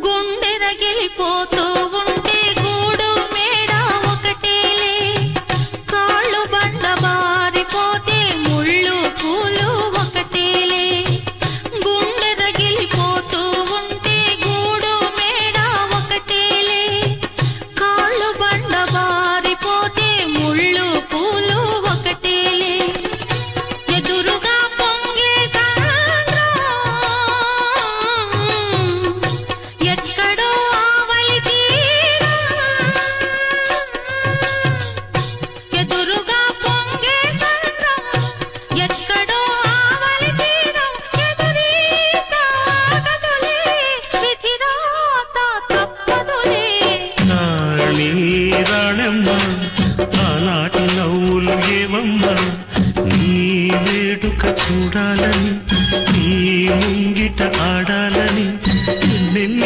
గుండె రగిలిపోతూ ఉంటే గూడు మేడ ఒకటేలే కాళ్ళు బండ బారిపోతే ముళ్ళు పూలు ఒకటేలే గుండె రగిలిపోతూ ఉంటే గూడు మేడ ఒకటేలే కాళ్ళు బండ బారిపోతే ముళ్ళు పూలు ఒకటేలే ఎదురుగా పొంగే ఎక్కడో ఆవలి తీరం ఎదురుగా పొంగే సంద్రం ఎక్కడో ఆవలి తీరం ఎదురీత ఆగదులే విధిరాత తప్పదులే నాళీ రాణమ్మ ఆనాటి నవ్వులు ఏవమ్మా నీ వేడుక చూడాలని నీ ముంగిట ఆడాలని